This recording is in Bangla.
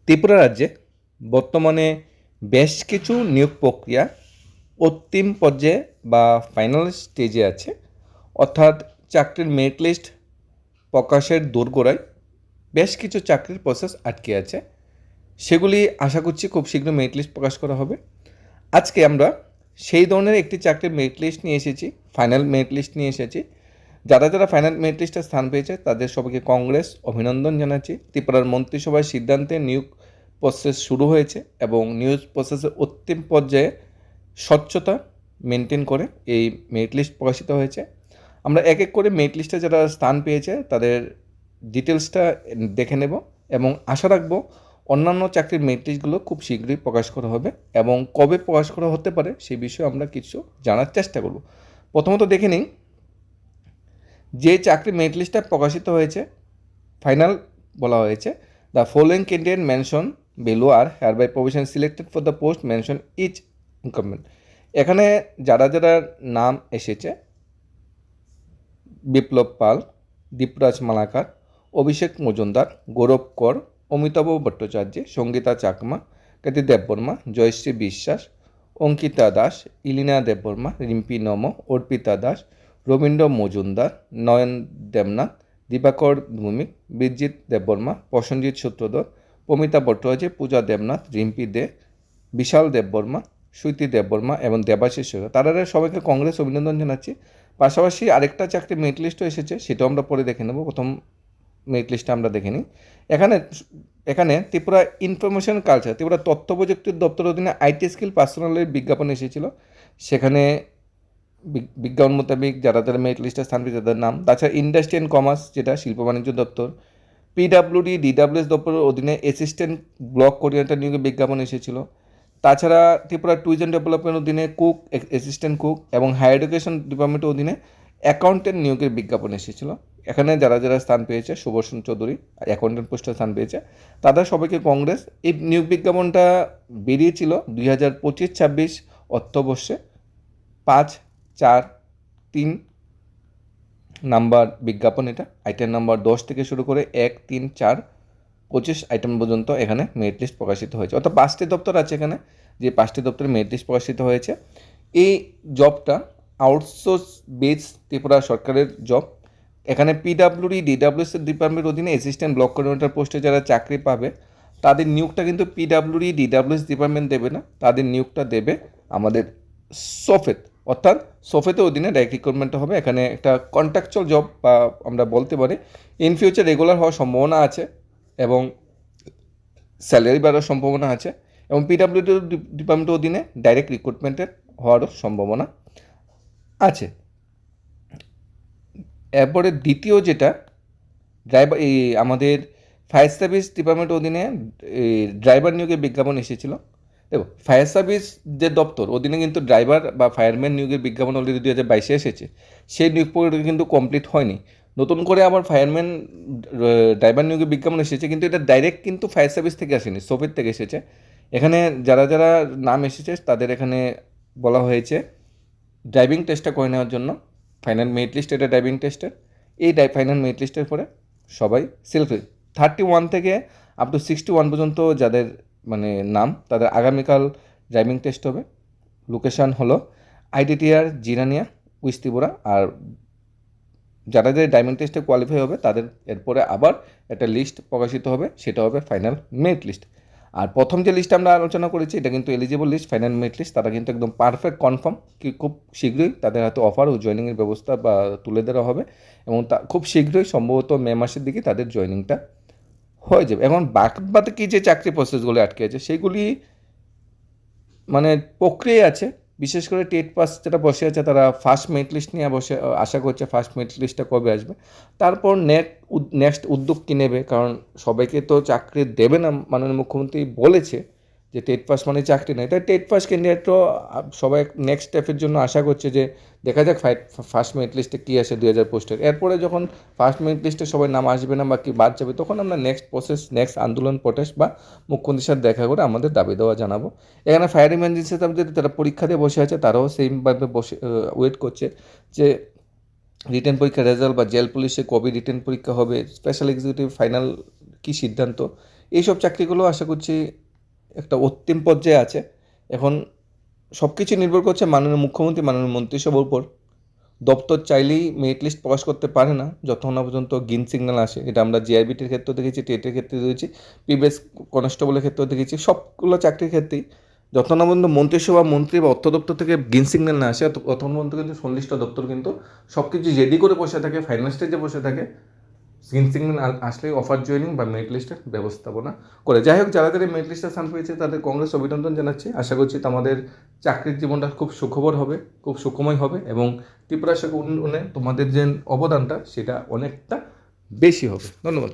ত্রিপুরা রাজ্যে বর্তমানে বেশ কিছু নিয়োগ প্রক্রিয়া অন্তিম পর্যায়ে বা ফাইনাল স্টেজে আছে। অর্থাৎ চাকরির মেরিট লিস্ট প্রকাশের দোরগোড়ায় বেশ কিছু চাকরির প্রসেস আটকে আছে। সেগুলি আশা করছি খুব শীঘ্র মেরিট লিস্ট প্রকাশ করা হবে। আজকে আমরা সেই ধরনের একটি চাকরির মেরিট লিস্ট নিয়ে এসেছি, ফাইনাল মেরিট লিস্ট নিয়ে এসেছি। যারা যারা ফাইনাল মেরিট লিস্টে স্থান পেয়েছে তাদের সবাইকে কংগ্রেস, অভিনন্দন জানাচ্ছি। ত্রিপুরার মন্ত্রিসভার সিদ্ধান্তে নিয়োগ প্রসেস শুরু হয়েছে এবং নিয়োগ প্রসেসের অন্তিম পর্যায়ে স্বচ্ছতা মেনটেন করে এই মেরিট লিস্ট প্রকাশিত হয়েছে। আমরা এক এক করে মেরিট লিস্টে যারা স্থান পেয়েছে তাদের ডিটেলসটা দেখে নেব এবং আশা রাখবো অন্যান্য চাকরির মেরিট লিস্টগুলো খুব শীঘ্রই প্রকাশ করা হবে এবং কবে প্রকাশ করা হতে পারে সেই বিষয়ে আমরা কিছু জানার চেষ্টা করব। প্রথমত দেখে নিই যে চাকরির মেরিট লিস্টটা প্রকাশিত হয়েছে, ফাইনাল বলা হয়েছে, the following candidate mention below are hereby provision selected for the post mention each incumbent. এখানে যারা যারা নাম এসেছে, বিপ্লব পাল, দীপরাজ মালাকার, অভিষেক মজুমদার, গৌরব কর, অমিতাভ ভট্টাচার্য, সঙ্গীতা চাকমা, খ্যাতি দেববর্মা, জয়শ্রী বিশ্বাস, অঙ্কিতা দাস, ইলিনা দেববর্মা, রিম্পি নম, অর্পিতা দাস, রবীন্দ্র মজুমদার, নয়ন দেবনাথ, দিবাকর ভৌমিক, বিরজিৎ দেববর্মা, প্রসেনজিৎ সূত্রধর, পমিতা ভট্টাচার্য, পূজা দেবনাথ, রিম্পি দে, বিশাল দেববর্মা, সুইতি দেববর্মা এবং দেবাশিস সরকার। তারা সবাইকে কংগ্রেস অভিনন্দন জানাচ্ছি। পাশাপাশি আরেকটা চাকরির মেরিট লিস্টও এসেছে, সেটাও আমরা পরে দেখে নেব। প্রথম মেরিট লিস্টটা আমরা দেখে নিই। এখানে ত্রিপুরা ইনফরমেশন কালচার, ত্রিপুরা তথ্য প্রযুক্তির দপ্তরের অধীনে আইটি স্কিল পার্সোনালের বিজ্ঞাপন এসেছিল। সেখানে বিজ্ঞাপন মোতাবেক যারা যারা মেরিট লিস্টে স্থান পেয়েছে তাদের নাম। তাছাড়া ইন্ডাস্ট্রি অ্যান্ড কমার্স, যেটা শিল্প বাণিজ্য দপ্তর, পিডাব্লিউডি ডিডাব্লিউএস দপ্তরের অধীনে অ্যাসিস্ট্যান্ট ব্লক কোঅর্ডিনেটর নিয়োগের বিজ্ঞাপন এসেছিল। তাছাড়া ত্রিপুরা ট্যুরিজম ডেভেলপমেন্টের অধীনে কুক, অ্যাসিস্ট্যান্ট কুক এবং হায়ার এডুকেশন ডিপার্টমেন্টের অধীনে অ্যাকাউন্টেন্ট নিয়োগের বিজ্ঞাপন এসেছিল। এখানে যারা যারা স্থান পেয়েছে, সুবর্ষণ চৌধুরী অ্যাকাউন্টেন্ট পোস্টে স্থান পেয়েছে, তাদের সবাইকে কংগ্রেস। এই নিয়োগ বিজ্ঞাপনটা বেরিয়েছিল 2025-26 অর্থবর্ষে। 5-4-3 নাম্বার বিজ্ঞাপন এটা। আইটেম নাম্বার 10 থেকে শুরু করে 1-3-4-25 আইটেম পর্যন্ত এখানে মেরিট লিস্ট প্রকাশিত হয়েছে। অর্থাৎ 5টি দপ্তর আছে এখানে, যে 5টি দপ্তরে মেরিট লিস্ট প্রকাশিত হয়েছে। এই জবটা আউটসোর্স বেস ত্রিপুরা সরকারের জব। এখানে পিডাব্লিউডি ডিডাব্লিউএস ডিপার্টমেন্টের অধীনে অ্যাসিস্ট্যান্ট ব্লক কোঅর্ডিনেটর পোস্টে যারা চাকরি পাবে তাদের নিয়োগটা কিন্তু পিডাব্লিউডি ডিডাব্লিউএস ডিপার্টমেন্ট দেবে না, তাদের নিয়োগটা দেবে আমাদের সোফেত। অর্থাৎ সোফেতের অধীনে ডাইরেক্ট রিক্রুটমেন্ট হবে। এখানে একটা কন্ট্রাকচুয়াল জব বা আমরা বলতে পারি ইন ফিউচার রেগুলার হওয়ার সম্ভাবনা আছে এবং স্যালারি বাড়ার সম্ভাবনা আছে এবং পিডাব্লিউডি ডিপার্টমেন্টের অধীনে ডাইরেক্ট রিক্রুটমেন্টের হওয়ারও সম্ভাবনা আছে। এরপরে দ্বিতীয় যেটা ড্রাইভার, এই আমাদের ফায়ার সার্ভিস ডিপার্টমেন্টের অধীনে ড্রাইভার নিয়োগের বিজ্ঞাপন এসেছিল। দেখো, ফায়ার সার্ভিস যে দপ্তর অধীনে কিন্তু ড্রাইভার বা ফায়ারম্যান নিয়োগের বিজ্ঞাপন অলরেডি 2022 এসেছে। সেই নিয়োগ প্রক্রিয়া কিন্তু কমপ্লিট হয়নি। নতুন করে আবার ফায়ারম্যান ড্রাইভার নিয়োগের বিজ্ঞাপন এসেছে, কিন্তু এটা ডাইরেক্ট কিন্তু ফায়ার সার্ভিস থেকে আসেনি, সোফের থেকে এসেছে। এখানে যারা যারা নাম এসেছে তাদের এখানে বলা হয়েছে ড্রাইভিং টেস্টটা করে নেওয়ার জন্য। ফাইনাল মেরিট লিস্ট এটা ড্রাইভিং টেস্টের। এই ফাইনাল মেরিট লিস্টের পরে সবাই সিলেক্ট 31 থেকে আপ টু 61 পর্যন্ত যাদের মানে নাম, তাদের আগামীকাল ড্রাইভিং টেস্ট হবে। লোকেশান হলো আইডিটিআর জিরানিয়া, উইস্ট ত্রিপুরা। আর যারা যাদের ড্রাইভিং টেস্টে কোয়ালিফাই হবে তাদের এরপরে আবার একটা লিস্ট প্রকাশিত হবে, সেটা হবে ফাইনাল মেরিট লিস্ট। আর প্রথম যে লিস্ট আমরা আলোচনা করেছি এটা কিন্তু eligible list, final merit list. তারা কিন্তু একদম পারফেক্ট কনফার্ম কি খুব শীঘ্রই তাদের হাতে অফার ও জয়েনিংয়ের ব্যবস্থা বা তুলে দেওয়া হবে এবং তা খুব শীঘ্রই সম্ভবত মে মাসের দিকে তাদের জয়েনিংটা হয়ে যাবে। এখন বাকি কি যে চাকরি প্রসেসগুলো আটকে আছে সেগুলি মানে প্রক্রিয়া আছে। বিশেষ করে টেট পাস যেটা বসে আছে তারা ফার্স্ট মেরিট লিস্ট নিয়ে বসে আশা করছে ফার্স্ট মেরিট লিস্টটা কবে আসবে। তারপর নেক্সট উদ্যোগ কী নেবে, কারণ সবাইকে তো চাকরি দেবে না। মাননীয় মুখ্যমন্ত্রী বলেছে যে টেট পাস মানে চাকরি নেই, তাই টেট পাস ক্যান্ডিডেটও সবাই নেক্সট স্টেপের জন্য আশা করছে যে দেখা যাক ফার্স্ট মেরিট লিস্টে কী আসে 2000 পোস্টের। এরপরে যখন ফার্স্ট মেরিট লিস্টে সবাই নাম আসবে না বা কি বাদ যাবে, তখন আমরা নেক্সট প্রসেস, নেক্সট আন্দোলন প্রটেস্ট বা মুখ্যমন্ত্রীর সাথে দেখা করে আমাদের দাবি দেওয়া জানাবো। এখানে ফায়ার ইমার্জেন্সি যদি তারা পরীক্ষা দিয়ে বসে আছে তারাও সেইমভাবে বসে ওয়েট করছে যে রিটেন পরীক্ষার রেজাল্ট বা জেল পুলিশে কবে রিটেন পরীক্ষা হবে, স্পেশাল এক্সিকিউটিভ ফাইনাল কী সিদ্ধান্ত, এইসব চাকরিগুলো আশা করছি একটা অন্তিম পর্যায়ে আছে। এখন সব কিছু নির্ভর করছে মাননীয় মুখ্যমন্ত্রী, মাননীয় মন্ত্রিসভার উপর। দপ্তর চাইলেই মেরিট লিস্ট প্রকাশ করতে পারে না যতক্ষণ না পর্যন্ত গ্রিন সিগন্যাল আসে। এটা আমরা জিআরবিটির ক্ষেত্রেও দেখেছি, টেটের ক্ষেত্রে দেখেছি, পিবিএস কনস্টেবলের ক্ষেত্রেও দেখেছি, সবগুলো চাকরির ক্ষেত্রেই যতক্ষণ না পর্যন্ত মন্ত্রিসভা মন্ত্রী বা অর্থ দপ্তর থেকে গ্রিন সিগন্যাল না আসে ততক্ষণ পর্যন্ত কিন্তু সংশ্লিষ্ট দপ্তর কিন্তু সব কিছু রেডি করে বসে থাকে, ফাইনাল স্টেজে বসে থাকে, গ্রিন সিগন্যাল আসলেই অফার জয়েনিং বা মেরিট লিস্টের ব্যবস্থাপনা করে। যাই হোক, যারা যারা মেরিট লিস্টে স্থান পেয়েছে তাদের কংগ্রেস অভিনন্দন জানাচ্ছি। আশা করছি তোমাদের চাকরির জীবনটা খুব সুখবর হবে, খুব সুখময় হবে এবং ত্রিপুরা শাখা উন্নয়নে তোমাদের যে অবদানটা সেটা অনেকটা বেশি হবে। ধন্যবাদ।